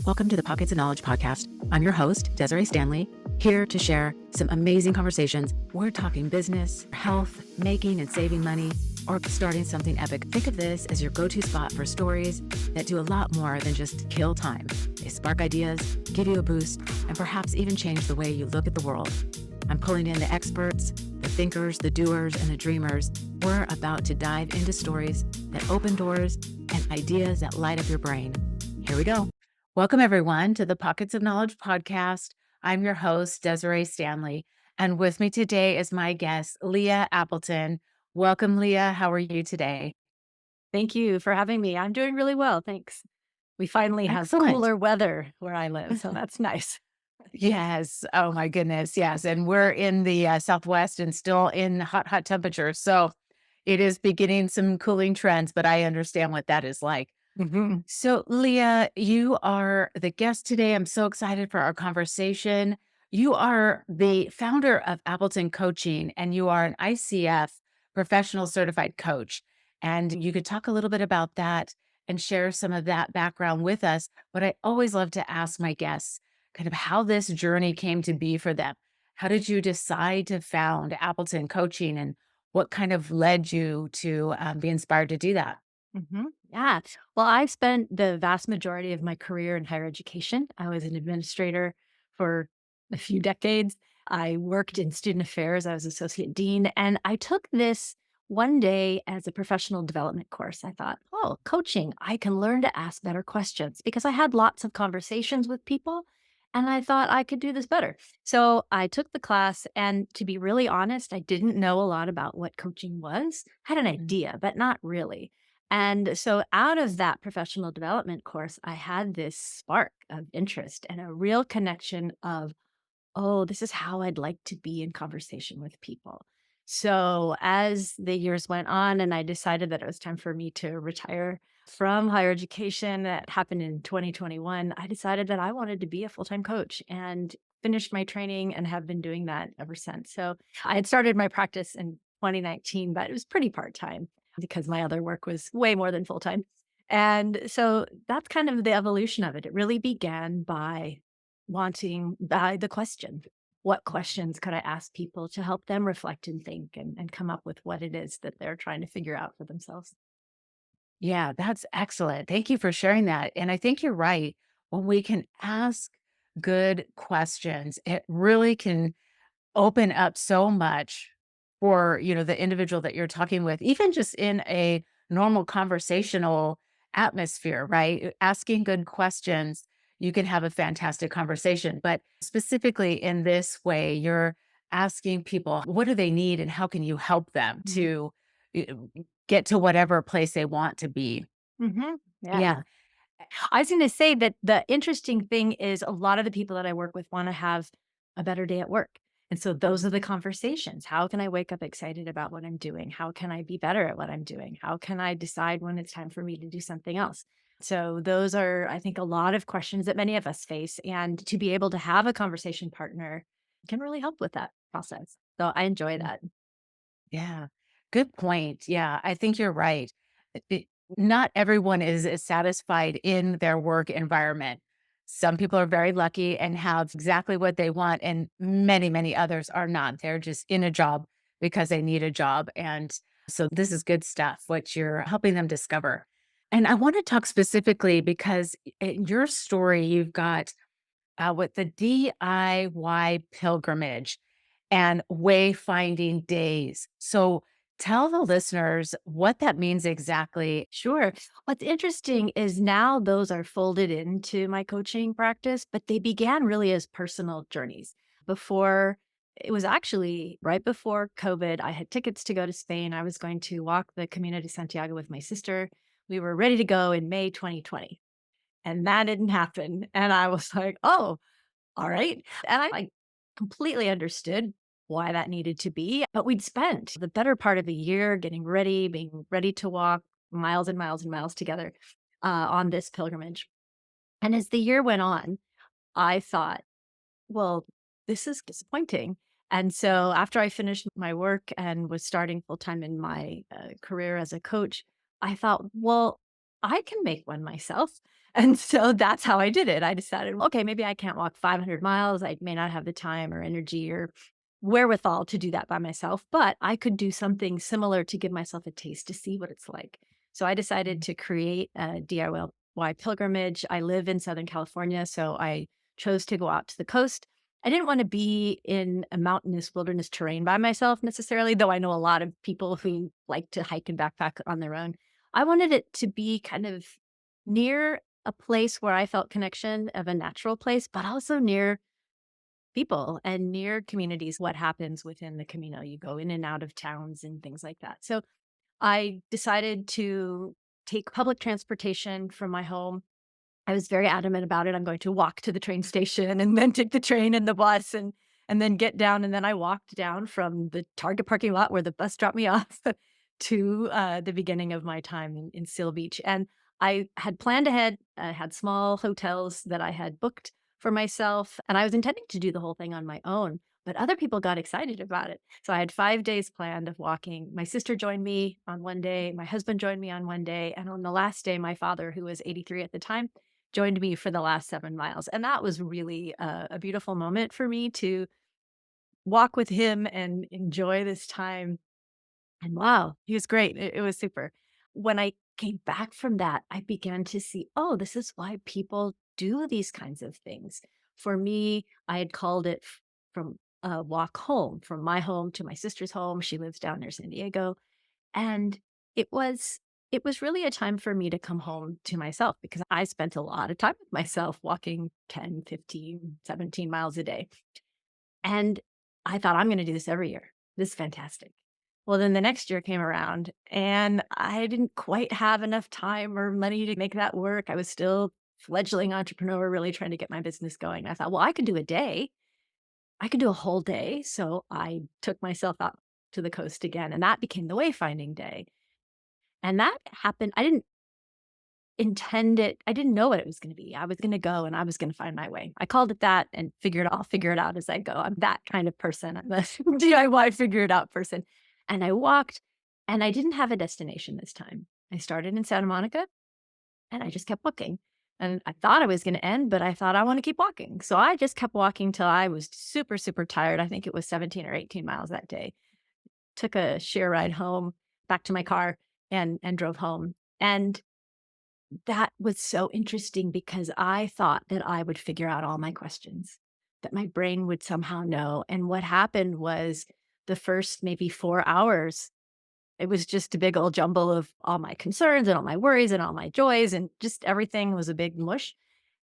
Welcome to the Pockets of Knowledge podcast. I'm your host, Desiree Stanley, here to share some amazing conversations. We're talking business, health, making and saving money, or starting something epic. Think of this as your go-to spot for stories that do a lot more than just kill time. They spark ideas, give you a boost, and perhaps even change the way you look at the world. I'm pulling in the experts, the thinkers, the doers, and the dreamers. We're about to dive into stories that open doors and ideas that light up your brain. Here we go. Welcome, everyone, to the Pockets of Knowledge podcast. I'm your host, Desiree Stanley, and with me today is my guest, Lea Appleton. Welcome, Lea. How are you today? Thank you for having me. I'm doing really well, thanks. We finally have Excellent. cooler weather where I live, so that's nice. Yes. Oh, my goodness. Yes. And we're in the Southwest and still in hot temperatures. So it is beginning some cooling trends, but I understand what that is like. Mhm. So, Lea, you are the guest today. I'm so excited for our conversation. You are the founder of Appleton Coaching, and you are an ICF professional certified coach. And you could talk a little bit about that and share some of that background with us. But I always love to ask my guests kind of how this journey came to be for them. How did you decide to found Appleton Coaching, and what kind of led you to be inspired to do that? Yeah. Well, I've spent the vast majority of my career in higher education. I was an administrator for a few decades. I worked in student affairs. I was associate dean, and I took this one day as a professional development course. I thought, oh, coaching, I can learn to ask better questions because I had lots of conversations with people and I thought I could do this better. So I took the class, and to be really honest, I didn't know a lot about what coaching was. I had an idea, but not really. And so out of that professional development course, I had this spark of interest and a real connection of, oh, this is how I'd like to be in conversation with people. So as the years went on and I decided that it was time for me to retire from higher education, that happened in 2021, I decided that I wanted to be a full-time coach and finished my training and have been doing that ever since. So I had started my practice in 2019, but it was pretty part-time because my other work was way more than full-time. And so that's kind of the evolution of it. It really began by wanting the question. What questions could I ask people to help them reflect and think and come up with what it is that they're trying to figure out for themselves? Yeah, that's excellent. Thank you for sharing that. And I think you're right. When we can ask good questions, it really can open up so much for, the individual that you're talking with, even just in a normal conversational atmosphere, right? Asking good questions, you can have a fantastic conversation. But specifically in this way, you're asking people, what do they need and how can you help them Mhm. to uh, get to whatever place they want to be? Yeah. Yeah. I was going to say that the interesting thing is a lot of the people that I work with want to have a better day at work. And so those are the conversations. How can I wake up excited about what I'm doing? How can I be better at what I'm doing? How can I decide when it's time for me to do something else? So those are, I think, a lot of questions that many of us face. And to be able to have a conversation partner can really help with that process. So I enjoy that. Yeah. Good point. Yeah, I think you're right. Not everyone is satisfied in their work environment. Some people are very lucky and have exactly what they want, and many others are not. They're just in a job because they need a job. And so this is good stuff, what you're helping them discover. And I want to talk specifically because in your story, you've got with the DIY pilgrimage and wayfinding days. So tell the listeners what that means exactly. Sure. What's interesting is now those are folded into my coaching practice, but they began really as personal journeys. Before, it was actually right before COVID. I had tickets to go to Spain. I was going to walk the Camino de Santiago with my sister. We were ready to go in May 2020, and that didn't happen. And I was like, oh, all right. And I like completely understood why that needed to be. But we'd spent the better part of a year getting ready, being ready to walk miles and miles and miles together on this pilgrimage. And as the year went on, I thought, well, this is disappointing. And so after I finished my work and was starting full time in my career as a coach, I thought, well, I can make one myself. And so that's how I did it. I decided, okay, maybe I can't walk 500 miles. I may not have the time or energy or wherewithal to do that by myself, but I could do something similar to give myself a taste to see what it's like. So I decided to create a DIY pilgrimage. I live in Southern California, so I chose to go out to the coast. I didn't want to be in a mountainous wilderness terrain by myself necessarily, though I know a lot of people who like to hike and backpack on their own. I wanted it to be kind of near a place where I felt connection of a natural place, but also near people and near communities. What happens within the Camino? You go in and out of towns and things like that. So I decided to take public transportation from my home. I was very adamant about it. I'm going to walk to the train station and then take the train and the bus and then get down. And then I walked down from the Target parking lot where the bus dropped me off to the beginning of my time in Seal Beach. And I had planned ahead. I had small hotels that I had booked for myself, and I was intending to do the whole thing on my own. But other people got excited about it. So I had 5 days planned of walking. My sister joined me on one day. My husband joined me on one day. And on the last day, my father, who was 83 at the time, joined me for the last 7 miles. And that was really a beautiful moment for me to walk with him and enjoy this time. And wow, he was great. It was super. When I came back from that, I began to see, oh, this is why people do these kinds of things. For me, I had called it from a walk home, from my home to my sister's home. She lives down near San Diego. And it was it was really a time for me to come home to myself because I spent a lot of time with myself walking 10, 15, 17 miles a day. And I thought, I'm going to do this every year. This is fantastic. Well, then the next year came around and I didn't quite have enough time or money to make that work. I was still fledgling entrepreneur, really trying to get my business going. I thought, well, I could do a day. I could do a whole day. So I took myself out to the coast again, and that became the Wayfinding Day. And that happened. I didn't intend it. I didn't know what it was going to be. I was going to go and I was going to find my way. I called it that and figured I'll figure it out as I go. I'm that kind of person. I'm a DIY figure it out person. And I walked and I didn't have a destination this time. I started in Santa Monica and I just kept walking. And I thought I was going to end, but I thought I want to keep walking. So I just kept walking till I was super, super tired. I think it was 17 or 18 miles that day. Took a share ride home back to my car and drove home. And that was so interesting because I thought that I would figure out all my questions, that my brain would somehow know. And what happened was the first maybe 4 hours, it was just a big old jumble of all my concerns and all my worries and all my joys, and just everything was a big mush.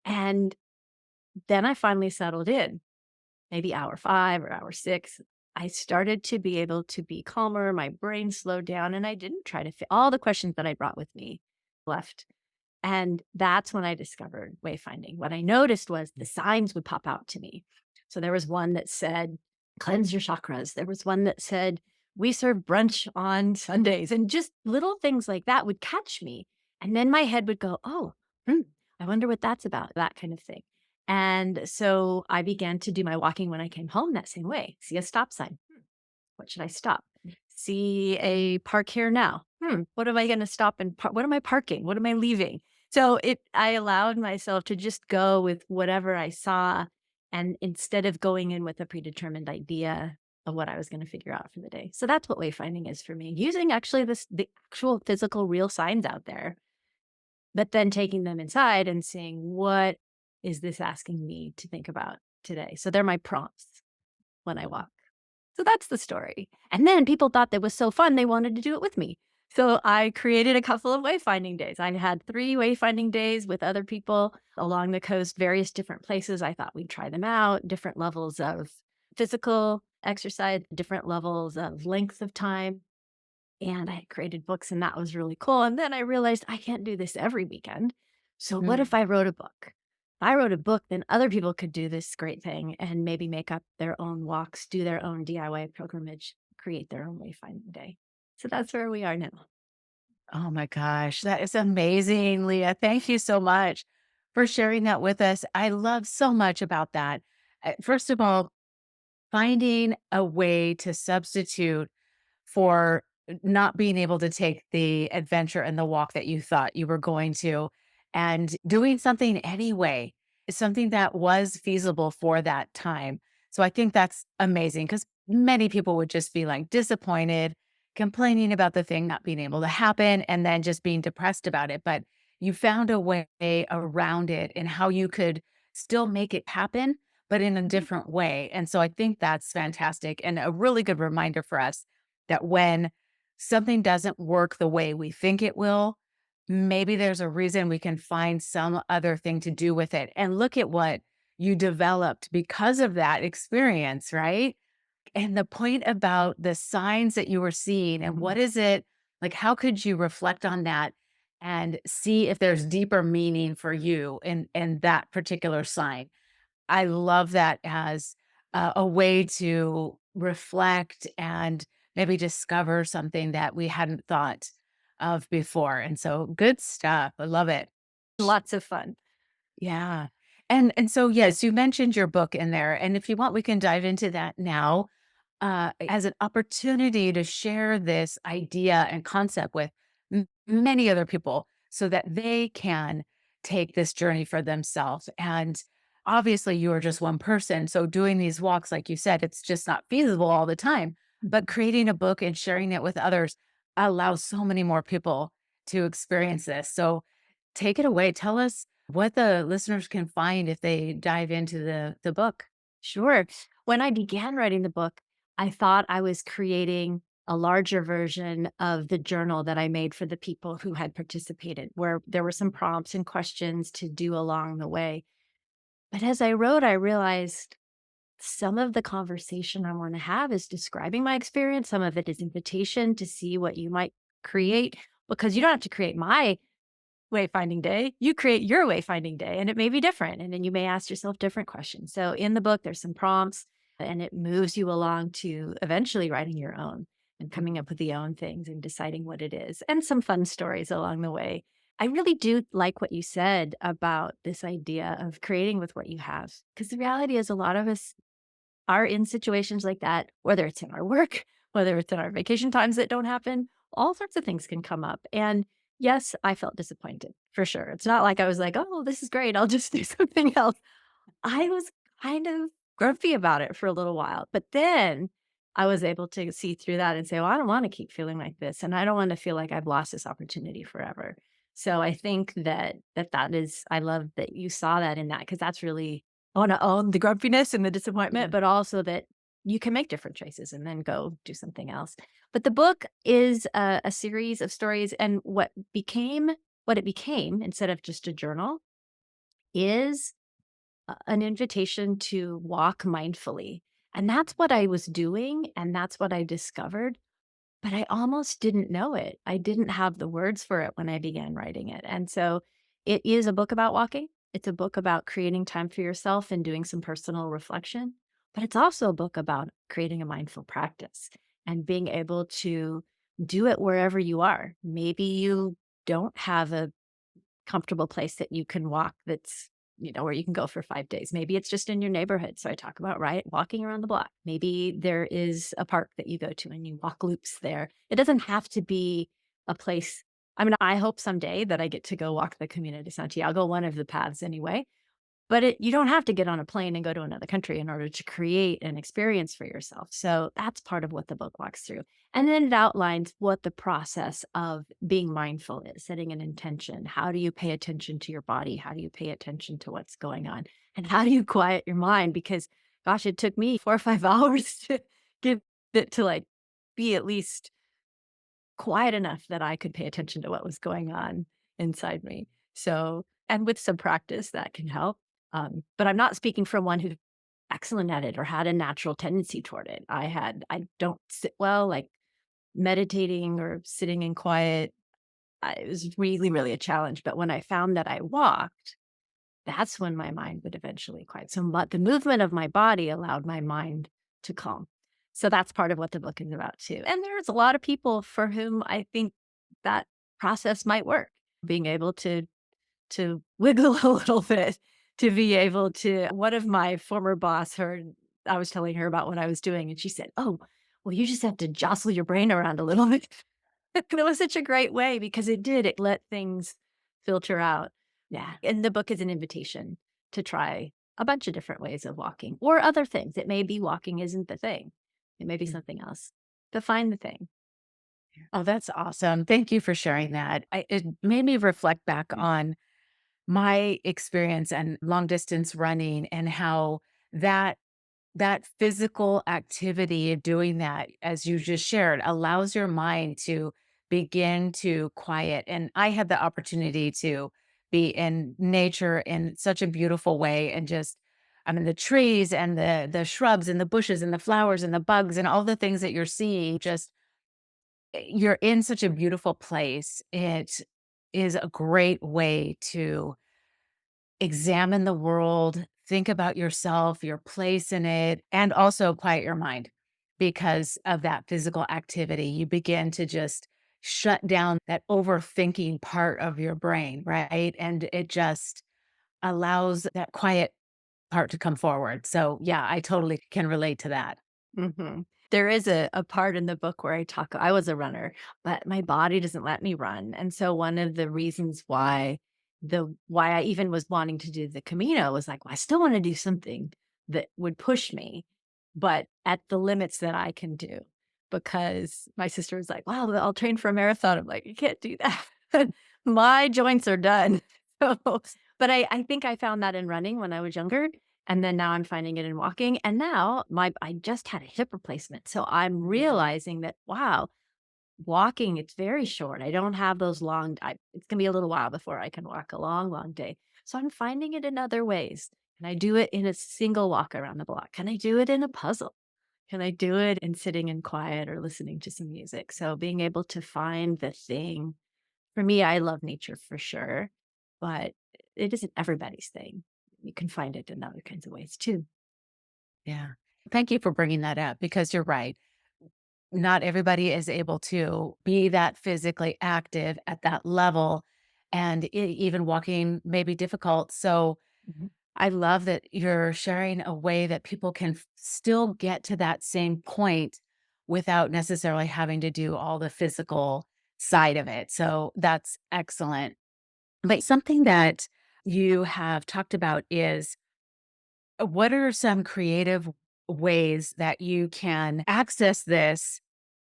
And then I finally settled in, maybe hour 5 or hour 6. I started to be able to be calmer. My brain slowed down, and I didn't try to fit all the questions that I brought with me left. And that's when I discovered wayfinding. What I noticed was the signs would pop out to me. So there was one that said, cleanse your chakras. There was one that said, we serve brunch on Sundays. And just little things like that would catch me. And then my head would go, oh, I wonder what that's about, that kind of thing. And so I began to do my walking when I came home that same way. See a stop sign. What should I stop? See a park here now. What am I going to stop and what am I parking? What am I leaving? So I allowed myself to just go with whatever I saw. And instead of going in with a predetermined idea of what I was going to figure out for the day. So that's what wayfinding is for me. Using actually the actual physical real signs out there, but then taking them inside and seeing what is this asking me to think about today. So they're my prompts when I walk. So that's the story. And then people thought that was so fun, they wanted to do it with me. So I created a couple of wayfinding days. I had 3 wayfinding days with other people along the coast, various different places. I thought we'd try them out, different levels of physical exercise, different levels of length of time. And I had created books, and that was really cool. And then I realized I can't do this every weekend. So what if I wrote a book? If I wrote a book, then other people could do this great thing and maybe make up their own walks, do their own DIY pilgrimage, create their own wayfinding day. So that's where we are now. Oh my gosh, that is amazing, Leah. Thank you so much for sharing that with us. I love so much about that. First of all, finding a way to substitute for not being able to take the adventure and the walk that you thought you were going to, and doing something anyway, something that was feasible for that time. So I think that's amazing because many people would just be like disappointed, complaining about the thing not being able to happen, and then just being depressed about it. But you found a way around it and how you could still make it happen, but in a different way. And so I think that's fantastic and a really good reminder for us that when something doesn't work the way we think it will, maybe there's a reason we can find some other thing to do with it. And look at what you developed because of that experience, right? And the point about the signs that you were seeing and what is it like, how could you reflect on that and see if there's deeper meaning for you in that particular sign? I love that as a way to reflect and maybe discover something that we hadn't thought of before. And so good stuff. I love it. Lots of fun. Yeah. And so yes, you mentioned your book in there. And if you want, we can dive into that now as an opportunity to share this idea and concept with many other people so that they can take this journey for themselves. And obviously, you are just one person. So, doing these walks, like you said, it's just not feasible all the time. But creating a book and sharing it with others allows so many more people to experience this. So, take it away. Tell us what the listeners can find if they dive into the book. Sure. When I began writing the book, I thought I was creating a larger version of the journal that I made for the people who had participated, where there were some prompts and questions to do along the way. But as I wrote, I realized some of the conversation I want to have is describing my experience. Some of it is invitation to see what you might create, because you don't have to create my wayfinding day. You create your wayfinding day, and it may be different. And then you may ask yourself different questions. So in the book, there's some prompts, and it moves you along to eventually writing your own and coming up with the own things and deciding what it is, and some fun stories along the way. I really do like what you said about this idea of creating with what you have, because the reality is a lot of us are in situations like that, whether it's in our work, whether it's in our vacation times that don't happen, all sorts of things can come up. And yes, I felt disappointed for sure. It's not like I was like, oh, this is great. I'll just do something else. I was kind of grumpy about it for a little while, but then I was able to see through that and say, well, I don't want to keep feeling like this. And I don't want to feel like I've lost this opportunity forever. So I think that is, I love that you saw that in that, because that's really, I want to own the grumpiness and the disappointment, but also that you can make different choices and then go do something else. But the book is a series of stories, and what it became instead of just a journal is an invitation to walk mindfully. And that's what I was doing, and that's what I discovered, but I almost didn't know it. I didn't have the words for it when I began writing it. And so it is a book about walking. It's a book about creating time for yourself and doing some personal reflection, but it's also a book about creating a mindful practice and being able to do it wherever you are. Maybe you don't have a comfortable place that you can walk that's, where you can go for 5 days. Maybe it's just in your neighborhood. So I talk about, right, walking around the block. Maybe there is a park that you go to and you walk loops there. It doesn't have to be a place. I mean, I hope someday that I get to go walk the Camino de Santiago, one of the paths anyway. But you don't have to get on a plane and go to another country in order to create an experience for yourself. So that's part of what the book walks through. And then it outlines what the process of being mindful is, setting an intention. How do you pay attention to your body? How do you pay attention to what's going on? And how do you quiet your mind? Because, gosh, it took me 4 or 5 hours to get it to like be at least quiet enough that I could pay attention to what was going on inside me. So, and with some practice, that can help. But I'm not speaking from one who's excellent at it or had a natural tendency toward it. I don't sit well, like meditating or sitting in quiet. It was really, really a challenge. But when I found that I walked, that's when my mind would eventually quiet. So the movement of my body allowed my mind to calm. So that's part of what the book is about too. And there's a lot of people for whom I think that process might work. Being able to wiggle a little bit, to be able to, one of my former boss heard, I was telling her about what I was doing, and she said, "Oh, well, you just have to jostle your brain around a little bit. It was such a great way because it let things filter out. Yeah. And the book is an invitation to try a bunch of different ways of walking or other things. It may be walking isn't the thing. It may be Mm. something else. To find the thing. Oh, that's awesome. Thank you for sharing that. It made me reflect back on my experience and long distance running and how that physical activity of doing that, as you just shared, allows your mind to begin to quiet. And I had the opportunity to be in nature in such a beautiful way and just I mean the trees and the shrubs and the bushes and the flowers and the bugs and all the things that you're seeing just you're in such a beautiful place. It is a great way to examine the world, think about yourself, your place in it, and also quiet your mind because of that physical activity. You begin to just shut down that overthinking part of your brain, right? And it just allows that quiet part to come forward. So, yeah, I totally can relate to that. There is a part in the book where I was a runner, but my body doesn't let me run. And so one of the reasons why I even was wanting to do the Camino was like, well, I still want to do something that would push me, but at the limits that I can do. Because my sister was like, wow, I'll train for a marathon. I'm like, you can't do that. My joints are done. So, but I think I found that in running when I was younger. And then now I'm finding it in walking. And now I just had a hip replacement. So I'm realizing that, wow, walking, it's very short. I don't have those it's going to be a little while before I can walk a long, long day. So I'm finding it in other ways. Can I do it in a single walk around the block? Can I do it in a puzzle? Can I do it in sitting in quiet or listening to some music? So being able to find the thing, for me, I love nature for sure, but it isn't everybody's thing. You can find it in other kinds of ways too. Yeah. Thank you for bringing that up because you're right. Not everybody is able to be that physically active at that level, and even walking may be difficult. So, Mhm. I love that you're sharing a way that people can still get to that same point without necessarily having to do all the physical side of it. So, that's excellent. But something that you have talked about is what are some creative ways that you can access this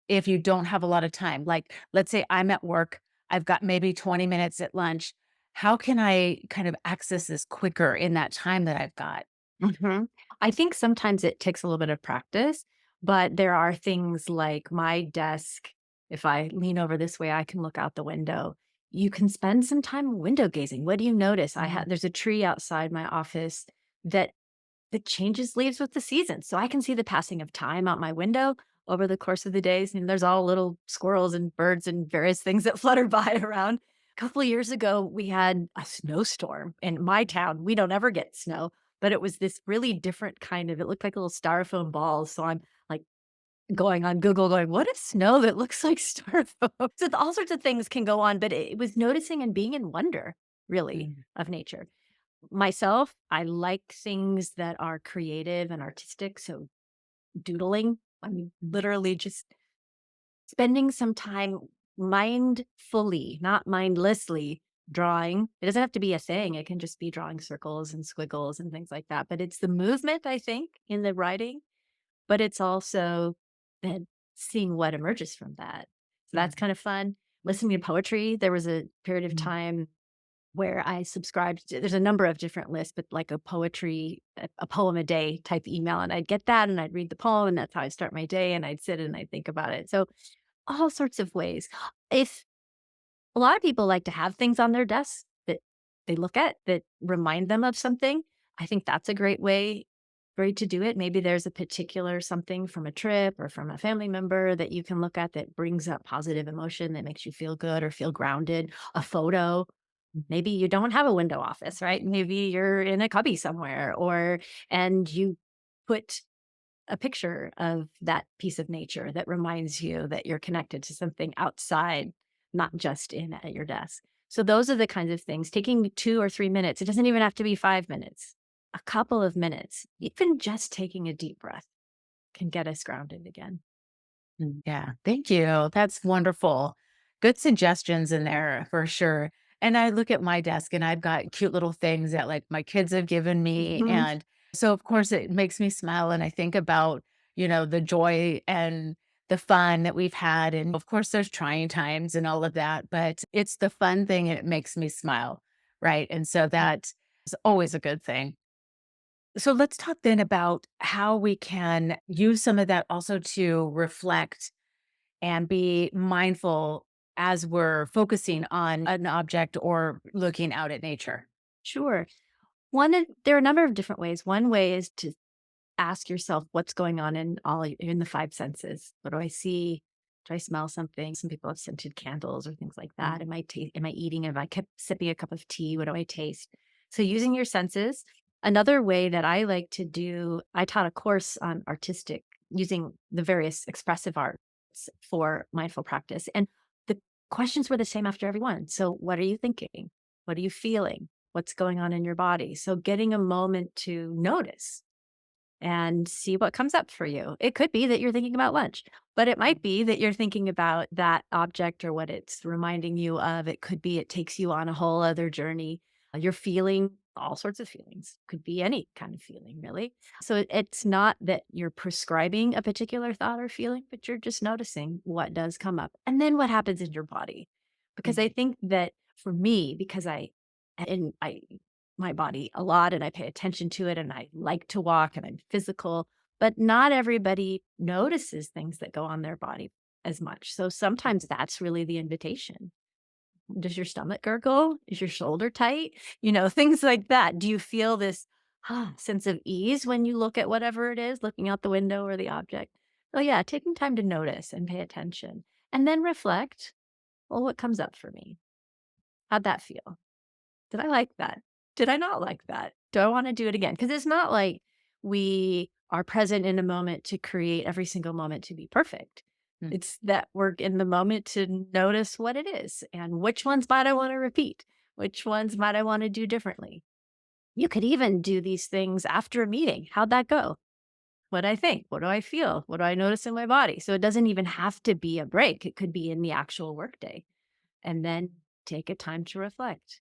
if you don't have a lot of time? Like, let's say I'm at work, I've got maybe 20 minutes at lunch. How can I kind of access this quicker in that time that I've got? Mhm. I think sometimes it takes a little bit of practice, but there are things like my desk. If I lean over this way, I can look out the window. You can spend some time window gazing. What do you notice? Mhm. There's a tree outside my office that changes leaves with the seasons. So I can see the passing of time out my window over the course of the days. And there's all little squirrels and birds and various things that flutter by around. A couple of years ago, we had a snowstorm in my town. We don't ever get snow, but it was this really different kind of, it looked like little styrofoam balls. So I'm like going on Google, going, what is snow that looks like styrofoam? So all sorts of things can go on, but it was noticing and being in wonder, really, Mm. of nature. Myself, I like things that are creative and artistic, so doodling, I mean, literally just spending some time mindfully, not mindlessly drawing. It doesn't have to be a thing, it can just be drawing circles and squiggles and things like that, but it's the movement, I think, in the writing, but it's also then seeing what emerges from that. So that's Mm. kind of fun. Listening to poetry, there was a period of Mm. time where I subscribed to, there's a number of different lists, but like a poem a day type email. And I'd get that and I'd read the poem and that's how I start my day. And I'd sit and I'd think about it. So all sorts of ways. If a lot of people like to have things on their desks that they look at that remind them of something, I think that's a great way to do it. Maybe there's a particular something from a trip or from a family member that you can look at that brings up positive emotion that makes you feel good or feel grounded. A photo. Maybe you don't have a window office, right? Maybe you're in a cubby somewhere and you put a picture of that piece of nature that reminds you that you're connected to something outside, not just in at your desk. So those are the kinds of things. Taking 2 or 3 minutes, it doesn't even have to be 5 minutes, a couple of minutes, even just taking a deep breath can get us grounded again. Yeah. Thank you. That's wonderful. Good suggestions in there for sure. And I look at my desk and I've got cute little things that like my kids have given me. Mhm. And so of course it makes me smile and I think about, the joy and the fun that we've had. And of course there's trying times and all of that, but it's the fun thing and it makes me smile. Right. And so that is always a good thing. So let's talk then about how we can use some of that also to reflect and be mindful as we're focusing on an object or looking out at nature. Sure. There are a number of different ways. One way is to ask yourself what's going on in the five senses. What do I see? Do I smell something? Some people have scented candles or things like that. Mhm. Am I eating? Am I kept sipping a cup of tea? What do I taste? So using your senses. Another way that I like to do, I taught a course on artistic using the various expressive arts for mindful practice. And the questions were the same after every one. So what are you thinking? What are you feeling? What's going on in your body? So getting a moment to notice and see what comes up for you. It could be that you're thinking about lunch, but it might be that you're thinking about that object or what it's reminding you of. It could be it takes you on a whole other journey. You're feeling all sorts of feelings, could be any kind of feeling, really. So it's not that you're prescribing a particular thought or feeling, but you're just noticing what does come up and then what happens in your body. Because I Mhm. think that for me, because I my body a lot and I pay attention to it and I like to walk and I'm physical, but not everybody notices things that go on their body as much. So sometimes that's really the invitation. Does your stomach gurgle? Is your shoulder tight? Things like that. Do you feel this sense of ease when you look at whatever it is, looking out the window or the object? Oh, yeah, taking time to notice and pay attention and then reflect. Well, what comes up for me? How'd that feel? Did I like that? Did I not like that? Do I wanna do it again? Because it's not like we are present in a moment to create every single moment to be perfect. Mm. It's that we're in the moment to notice what it is and which ones might I wanna repeat, which ones might I wanna do differently. You could even do these things after a meeting. How'd that go? What do I think? What do I feel? What do I notice in my body? So it doesn't even have to be a break. It could be in the actual workday and then take a time to reflect.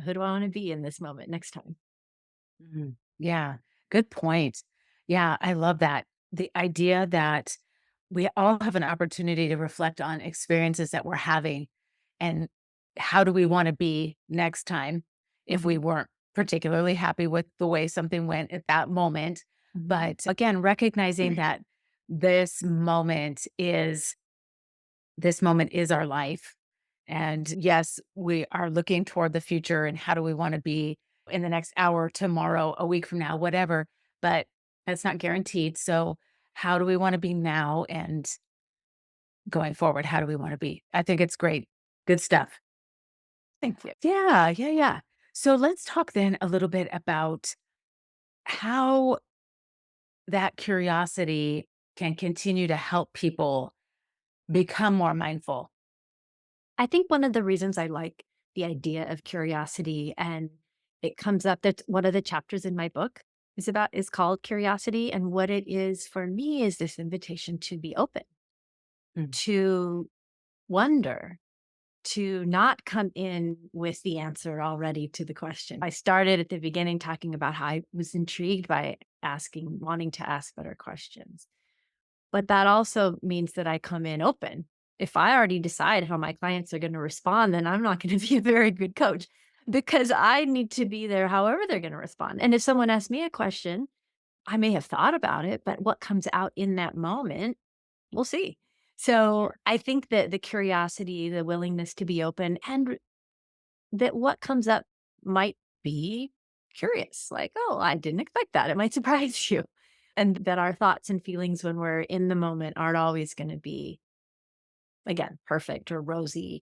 Who do I want to be in this moment next time? Mhm. Yeah, good point. Yeah, I love that. The idea that we all have an opportunity to reflect on experiences that we're having and how do we want to be next time if we Mhm, weren't particularly happy with the way something went at that moment. mhm. But again, recognizing that this moment is this moment is our life. And yes, we are looking toward the future and how do we want to be in the next hour, tomorrow, a week from now, whatever. But that's not guaranteed. So, how do we want to be now and going forward? How do we want to be? I think it's great. Good stuff. Thank you. Yeah, yeah, yeah. So, let's talk then a little bit about how that curiosity can continue to help people become more mindful. I think one of the reasons I like the idea of curiosity and it comes up that's one of the chapters in my book is called curiosity. And what it is for me is this invitation to be open, Mm. to wonder, to not come in with the answer already to the question. I started at the beginning talking about how I was intrigued by wanting to ask better questions. But that also means that I come in open. If I already decide how my clients are going to respond, then I'm not going to be a very good coach because I need to be there however they're going to respond. And if someone asks me a question, I may have thought about it, but what comes out in that moment, we'll see. So I think that the curiosity, the willingness to be open, and that what comes up might be curious, like, oh, I didn't expect that. It might surprise you. And that our thoughts and feelings when we're in the moment aren't always going to be, again, perfect or rosy.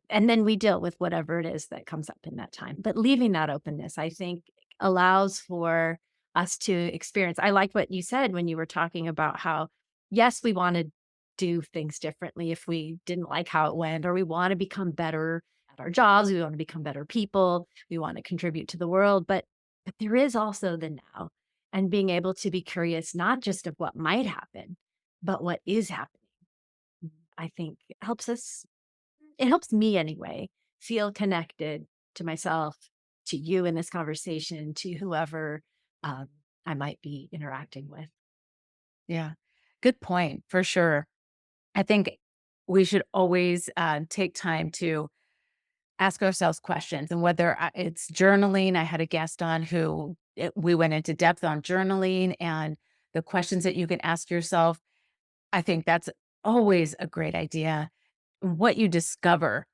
And then we deal with whatever it is that comes up in that time. But leaving that openness, I think, allows for us to experience. I like what you said when you were talking about how, yes, we want to do things differently if we didn't like how it went, or we want to become better at our jobs. We want to become better people. We want to contribute to the world. But there is also the now and being able to be curious, not just of what might happen, but what is happening I think it helps me anyway, feel connected to myself, to you in this conversation, to whoever um, I might be interacting with. Yeah. Good point, for sure. I think we should always take time to ask ourselves questions, and whether it's journaling. I had a guest on we went into depth on journaling and the questions that you can ask yourself. I think that's always a great idea. What you discover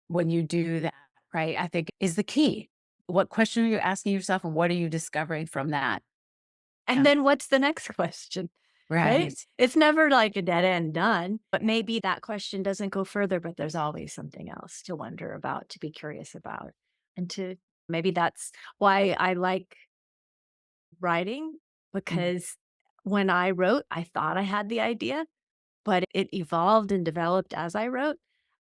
when you do that, right? I think is the key. What question are you asking yourself, and what are you discovering from that? And Yeah. then what's the next question? Right? Right. It's never like a dead end done, but maybe that question doesn't go further, but there's always something else to wonder about, to be curious about. And to maybe that's why I like writing, Mm. because when I wrote, I thought I had the idea, but it evolved and developed as I wrote.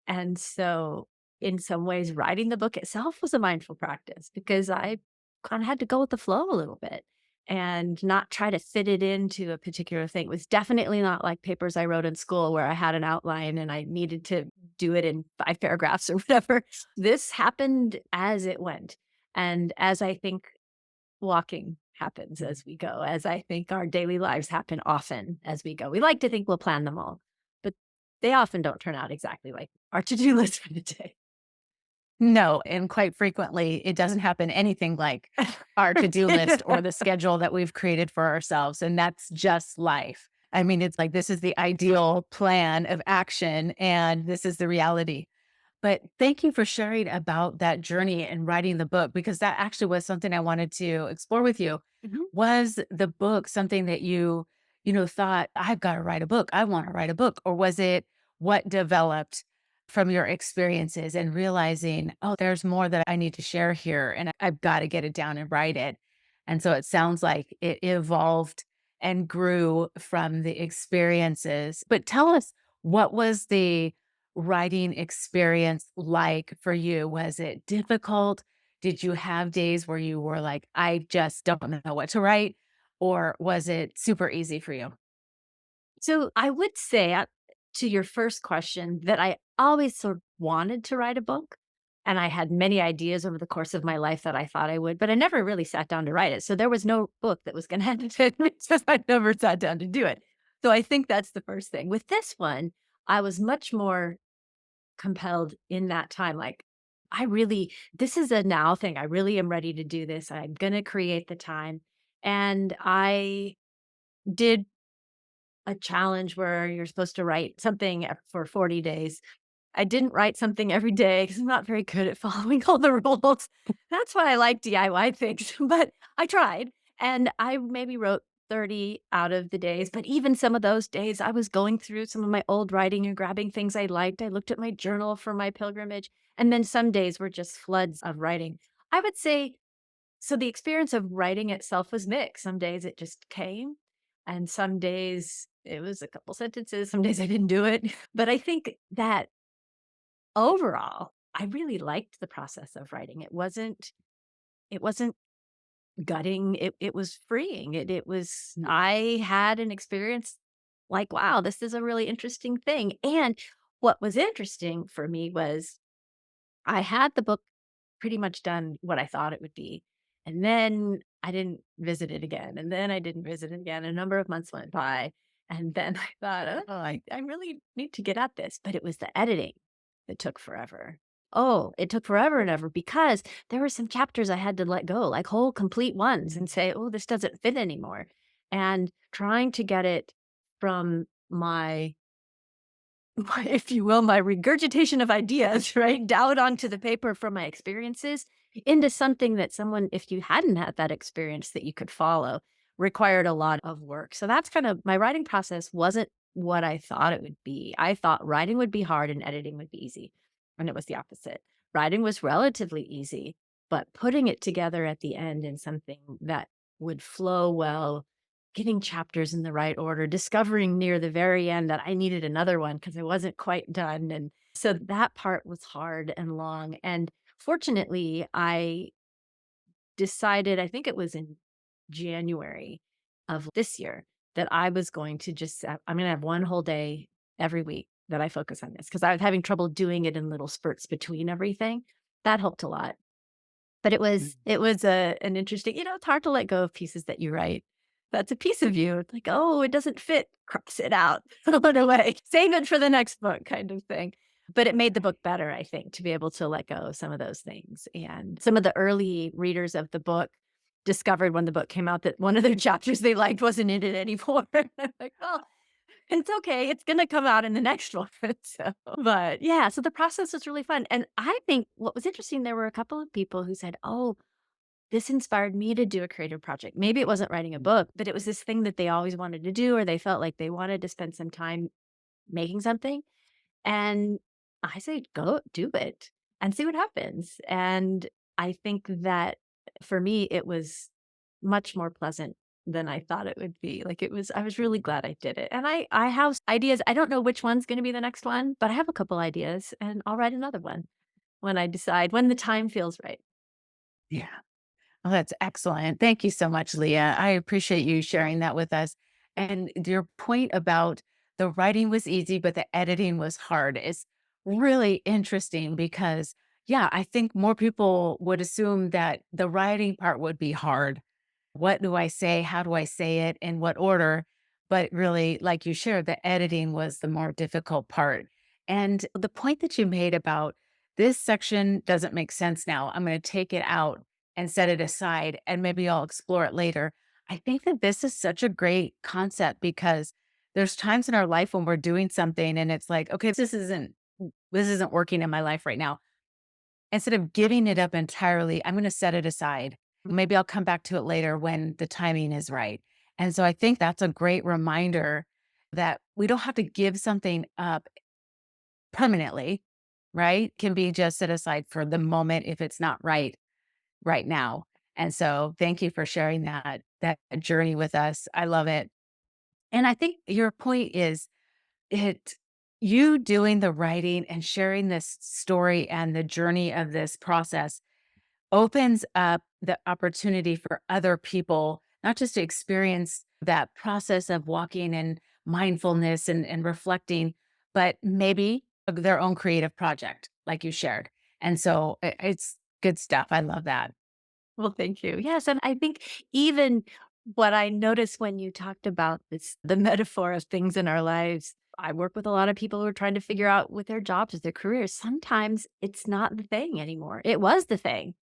And so, in some ways, writing the book itself was a mindful practice because I kind of had to go with the flow a little bit and not try to fit it into a particular thing. It was definitely not like papers I wrote in school where I had an outline and I needed to do it in 5 paragraphs or whatever. This happened as it went. And as I think walking happens as we go, as I think our daily lives happen often as we go. We like to think we'll plan them all, but they often don't turn out exactly like our to-do list for the day. No, and quite frequently, it doesn't happen anything like our to-do list or the schedule that we've created for ourselves, and that's just life. I mean, it's like this is the ideal plan of action, and this is the reality. But thank you for sharing about that journey and writing the book, because that actually was something I wanted to explore with you. Mhm. Was the book something that thought, I've got to write a book. I want to write a book? Or was it what developed from your experiences and realizing, oh, there's more that I need to share here and I've got to get it down and write it? And so it sounds like it evolved and grew from the experiences. But tell us, what was the writing experience like for you? Was it difficult? Did you have days where you were like, I just don't know what to write? Or was it super easy for you? So I would say to your first question that I always sort of wanted to write a book. And I had many ideas over the course of my life that I thought I would, but I never really sat down to write it. So there was no book that was going to happen because I never sat down to do it. So I think that's the first thing. With this one, I was much more compelled in that time. Like, this is a now thing. I really am ready to do this. I'm going to create the time. And I did a challenge where you're supposed to write something for 40 days. I didn't write something every day because I'm not very good at following all the rules. That's why I like DIY things, but I tried and I maybe wrote 30 out of the days. But even some of those days, I was going through some of my old writing and grabbing things I liked. I looked at my journal for my pilgrimage. And then some days were just floods of writing. I would say so the experience of writing itself was mixed. Some days it just came, and some days it was a couple sentences. Some days I didn't do it. But I think that overall, I really liked the process of writing. It wasn't gutting. It was freeing. It was Mm. I had an experience like, wow, this is a really interesting thing. And what was interesting for me was I had the book pretty much done what I thought it would be. And then I didn't visit it again. And then I didn't visit it again. A number of months went by. And then I thought, oh, I really need to get at this. But it was the editing that took forever. Oh, it took forever and ever because there were some chapters I had to let go, like whole complete ones, and say, oh, this doesn't fit anymore. And trying to get it from if you will, my regurgitation of ideas, right, down onto the paper from my experiences into something that someone, if you hadn't had that experience that you could follow, required a lot of work. So that's kind of my writing process wasn't what I thought it would be. I thought writing would be hard and editing would be easy. And it was the opposite. Writing was relatively easy, but putting it together at the end in something that would flow well, getting chapters in the right order, discovering near the very end that I needed another one because I wasn't quite done. And so that part was hard and long. And fortunately, I decided, I think it was in January of this year, that I was going to I'm going to have one whole day every week that I focus on this because I was having trouble doing it in little spurts between everything. That helped a lot. But it was an interesting, it's hard to let go of pieces that you write. That's a piece of you. It's like, oh, it doesn't fit. Cross it out, throw it away, save it for the next book, kind of thing. But it made the book better, I think, to be able to let go of some of those things. And some of the early readers of the book discovered when the book came out that one of their chapters they liked wasn't in it anymore. I'm like, oh, it's okay. It's gonna come out in the next one. So, but yeah, so the process was really fun. And I think what was interesting, there were a couple of people who said, "Oh, this inspired me to do a creative project." Maybe it wasn't writing a book, but it was this thing that they always wanted to do, or they felt like they wanted to spend some time making something. And I say, go do it and see what happens. And I think that for me, it was much more pleasant than I thought it would be. Like I was really glad I did it. And I have ideas. I don't know which one's going to be the next one, but I have a couple ideas and I'll write another one when I decide, when the time feels right. Yeah. Oh, that's excellent. Thank you so much, Leah. I appreciate you sharing that with us. And your point about the writing was easy, but the editing was hard is really interesting because, yeah, I think more people would assume that the writing part would be hard. What do I say? How do I say it? In what order? But really, like you shared, the editing was the more difficult part. And the point that you made about this section doesn't make sense now. I'm going to take it out and set it aside, and maybe I'll explore it later. I think that this is such a great concept because there's times in our life when we're doing something and it's like, okay, this isn't working in my life right now. Instead of giving it up entirely, I'm going to set it aside. Maybe I'll come back to it later when the timing is right. And so I think that's a great reminder that we don't have to give something up permanently, right? Can be just set aside for the moment if it's not right now. And so thank you for sharing that journey with us. I love it. And I think your point is it you doing the writing and sharing this story and the journey of this process opens up the opportunity for other people, not just to experience that process of walking in mindfulness and reflecting, but maybe their own creative project, like you shared. And so it's good stuff. I love that. Well, thank you. Yes, and I think even what I noticed when you talked about this, the metaphor of things in our lives, I work with a lot of people who are trying to figure out with their jobs, with their careers. Sometimes it's not the thing anymore. It was the thing.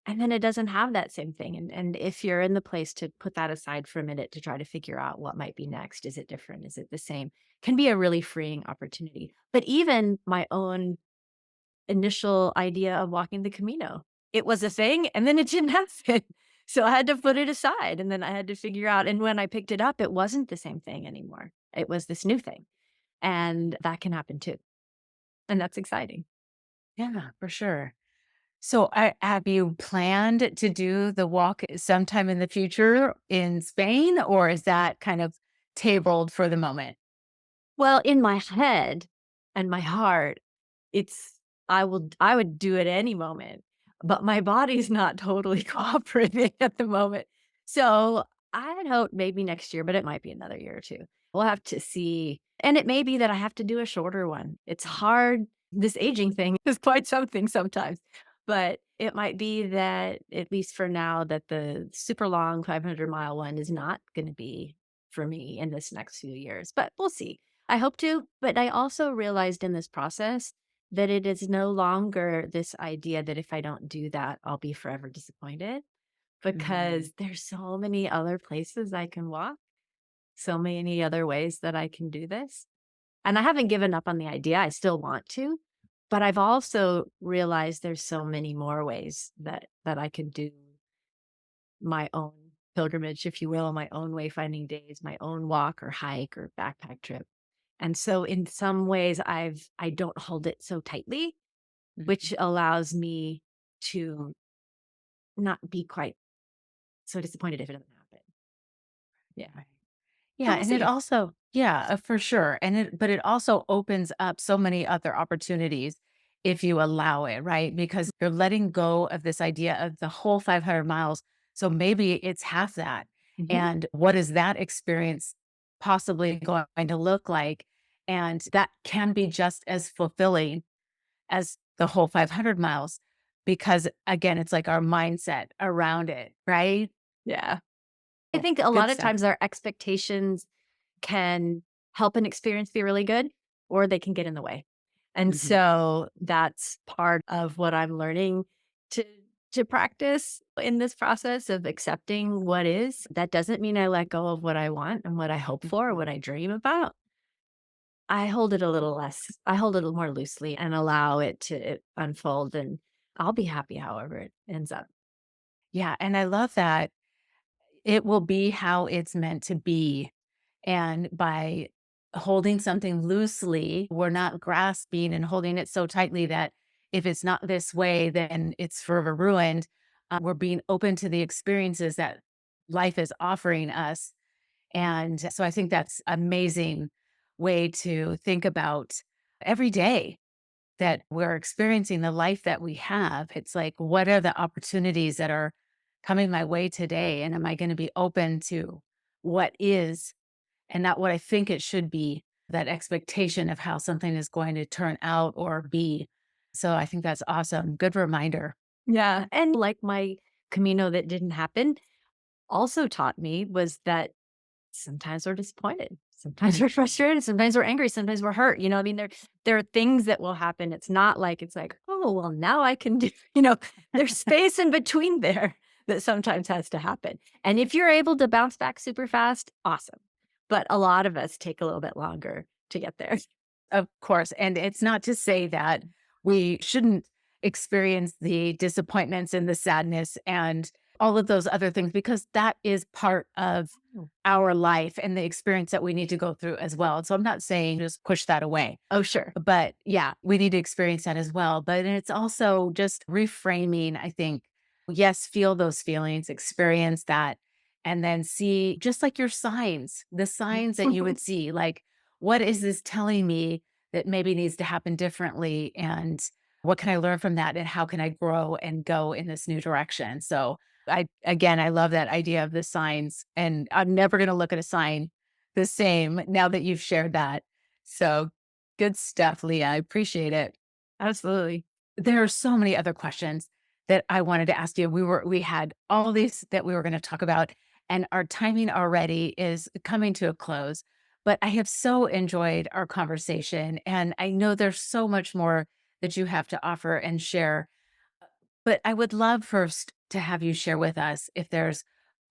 And then it doesn't have that same thing. And if you're in the place to put that aside for a minute to try to figure out what might be next, is it different? Is it the same? Can be a really freeing opportunity. But even my own initial idea of walking the Camino. It was a thing and then it didn't happen. So I had to put it aside and then I had to figure out. And when I picked it up, it wasn't the same thing anymore. It was this new thing. And that can happen too. And that's exciting. Yeah, for sure. So, have you planned to do the walk sometime in the future in Spain, or is that kind of tabled for the moment? Well, in my head and my heart, it's I would do it any moment, but my body's not totally cooperating at the moment. So, I'd hope maybe next year, but it might be another year or 2. We'll have to see. And it may be that I have to do a shorter one. It's hard. This aging thing is quite something sometimes. But it might be that, at least for now, that the super long 500-mile one is not gonna be for me in this next few years, but we'll see. I hope to, but I also realized in this process that it is no longer this idea that if I don't do that, I'll be forever disappointed Mhm. because there's so many other places I can walk, so many other ways that I can do this. And I haven't given up on the idea. I still want to, but I've also realized there's so many more ways that I can do my own pilgrimage, if you will, my own wayfinding days, my own walk or hike or backpack trip. And so in some ways I don't hold it so tightly, Mhm. which allows me to not be quite so disappointed if it doesn't happen. Yeah. Right. So Yeah, we'll and it see. also yeah, for sure. But it also opens up so many other opportunities if you allow it, right? Because you're letting go of this idea of the whole 500 miles. So maybe it's half that. Mhm. And what is that experience possibly going to look like? And that can be just as fulfilling as the whole 500 miles because, again, it's like our mindset around it, right? Yeah. I Yeah, think a good lot of stuff. times our expectations can help an experience be really good, or they can get in the way. And Mhm. so that's part of what I'm learning to to practice in this process of accepting what is. That doesn't mean I let go of what I want and what I hope for, or what I dream about. I hold it a little less. I hold it a little more loosely and allow it to unfold, and I'll be happy however it ends up. Yeah, and I love that it will be how it's meant to be. And by holding something loosely, we're not grasping and holding it so tightly that if it's not this way, then it's forever ruined. We're being open to the experiences that life is offering us. And so I think that's amazing way to think about every day that we're experiencing the life that we have. It's like, what are the opportunities that are coming my way today? And am I going to be open to what is and not what I think it should be, that expectation of how something is going to turn out or be. So I think that's awesome. Good reminder. Yeah. And like my Camino that didn't happen also taught me was that sometimes we're disappointed. Sometimes we're frustrated. Sometimes we're angry. Sometimes we're hurt. I mean, there are things that will happen. It's like, oh, well, now I can do, there's space in between there that sometimes has to happen. And if you're able to bounce back super fast, awesome. But a lot of us take a little bit longer to get there. Of course. And it's not to say that we shouldn't experience the disappointments and the sadness and all of those other things, because that is part of our life and the experience that we need to go through as well. So I'm not saying just push that away. Oh, sure. But yeah, we need to experience that as well. But it's also just reframing, I think. Yes, feel those feelings, experience that, and then see just like your signs, the signs that you would see, like, what is this telling me that maybe needs to happen differently? And what can I learn from that? And how can I grow and go in this new direction? So I love that idea of the signs. And I'm never going to look at a sign the same now that you've shared that. So good stuff, Leah. I appreciate it. Absolutely. There are so many other questions that I wanted to ask you. We had all these that we were going to talk about, and our timing already is coming to a close. But I have so enjoyed our conversation, and I know there's so much more that you have to offer and share. But I would love first to have you share with us if there's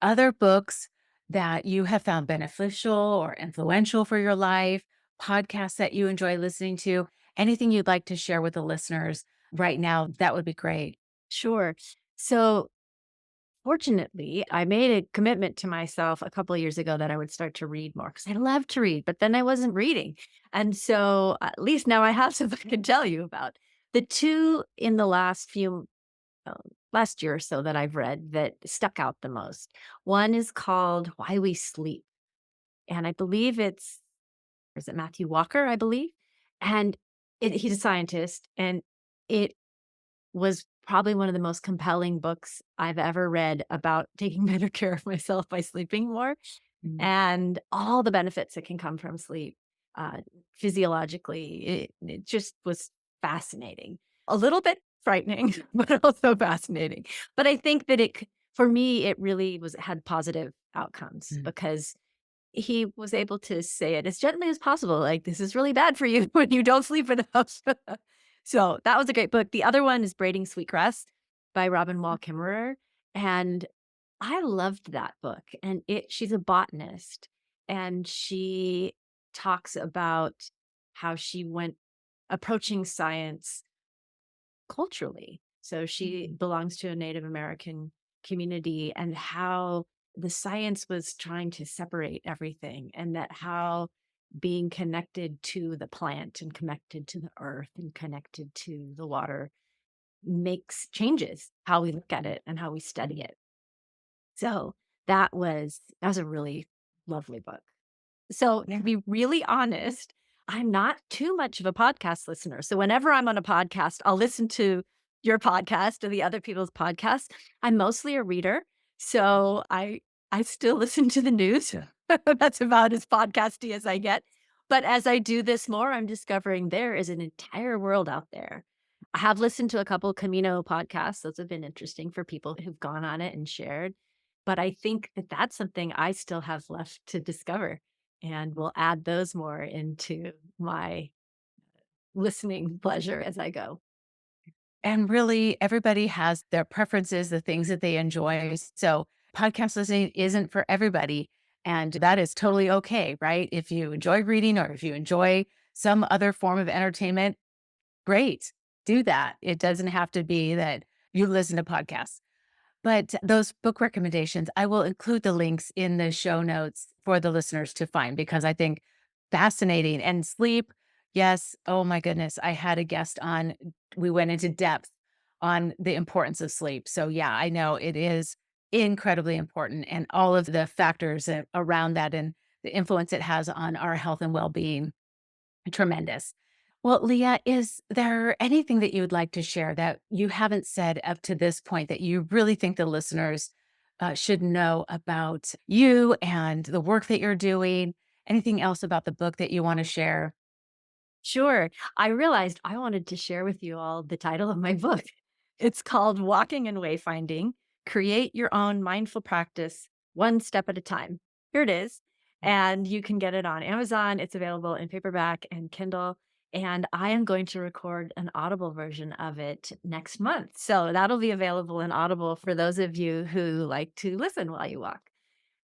other books that you have found beneficial or influential for your life, podcasts that you enjoy listening to, anything you'd like to share with the listeners right now, that would be great. Sure. So fortunately, I made a commitment to myself a couple of years ago that I would start to read more because I love to read, but then I wasn't reading. And so at least now I have something I can tell you about. The two in the uh, last year or so that I've read that stuck out the most. One is called Why We Sleep. And I believe is it Matthew Walker, I believe? And he's a scientist, and it was probably one of the most compelling books I've ever read about taking better care of myself by sleeping more Mm. and all the benefits that can come from sleep uh, physiologically. It just was fascinating. A little bit frightening, but also fascinating. But I think that for me, it really had positive outcomes Mm. because he was able to say it as gently as possible, like, "This is really bad for you when you don't sleep enough." So, that was a great book. The other one is Braiding Sweetgrass by Robin Wall Kimmerer, and I loved that book, and she's a botanist, and she talks about how she went approaching science culturally. So she belongs to a Native American community, and how the science was trying to separate everything, and that how being connected to the plant and connected to the earth and connected to the water makes changes how we look at it and how we study it. So that was a really lovely book. So to be really honest, I'm not too much of a podcast listener. So whenever I'm on a podcast, I'll listen to your podcast or the other people's podcasts. I'm mostly a reader. So I still listen to the news. That's about as podcasty as I get. But as I do this more, I'm discovering there is an entire world out there. I have listened to a couple Camino podcasts. Those have been interesting for people who've gone on it and shared. But I think that that's something I still have left to discover, and will add those more into my listening pleasure as I go. And really, everybody has their preferences, the things that they enjoy. So, podcast listening isn't for everybody. And that is totally okay, right? If you enjoy reading or if you enjoy some other form of entertainment, great, do that. It doesn't have to be that you listen to podcasts. But those book recommendations, I will include the links in the show notes for the listeners to find because I think fascinating. And sleep, yes, oh my goodness, I had a guest on, we went into depth on the importance of sleep. So, yeah, I know it is incredibly important and all of the factors around that and the influence it has on our health and well being, tremendous. Well, Leah, is there anything that you would like to share that you haven't said up to this point that you really think the listeners should know about you and the work that you're doing? Anything else about the book that you want to share? Sure. I realized I wanted to share with you all the title of my book. It's called Walking and Wayfinding: Create Your Own Mindful Practice One Step at a Time. Here it is. And you can get it on Amazon. It's available in paperback and Kindle. And I am going to record an Audible version of it next month. So that'll be available in Audible for those of you who like to listen while you walk.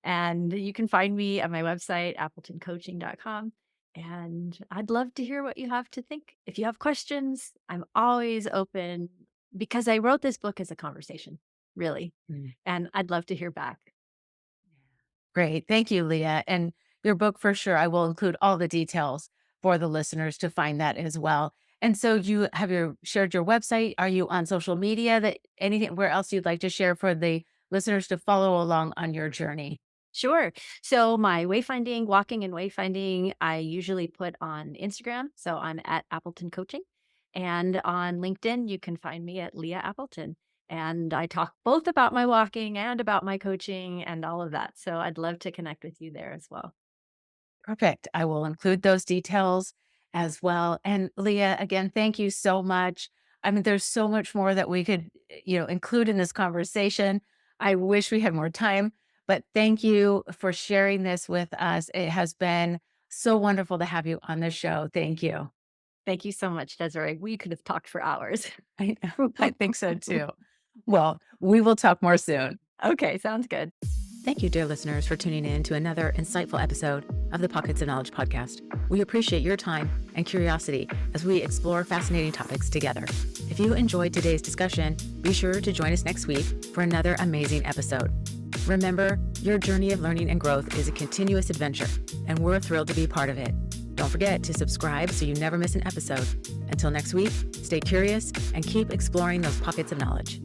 And you can find me at my website, appletoncoaching.com. And I'd love to hear what you have to think. If you have questions, I'm always open because I wrote this book as a conversation, really. Mm. And I'd love to hear back. Great. Thank you, Leah. And your book, for sure, I will include all the details for the listeners to find that as well. And so you have shared your website. Are you on social media that anything where else you'd like to share for the listeners to follow along on your journey? Sure. So my wayfinding, walking and wayfinding, I usually put on Instagram. So I'm at Appleton Coaching. And on LinkedIn, you can find me at Lea Appleton. And I talk both about my walking and about my coaching and all of that. So I'd love to connect with you there as well. Perfect. I will include those details as well. And Leah, again, thank you so much. I mean, there's so much more that we could, include in this conversation. I wish we had more time, but thank you for sharing this with us. It has been so wonderful to have you on the show. Thank you. Thank you so much, Desiree. We could have talked for hours. I know. I think so too. Well, we will talk more soon. Okay, sounds good. Thank you, dear listeners, for tuning in to another insightful episode of the Pockets of Knowledge podcast. We appreciate your time and curiosity as we explore fascinating topics together. If you enjoyed today's discussion, be sure to join us next week for another amazing episode. Remember, your journey of learning and growth is a continuous adventure, and we're thrilled to be part of it. Don't forget to subscribe so you never miss an episode. Until next week, stay curious and keep exploring those pockets of knowledge.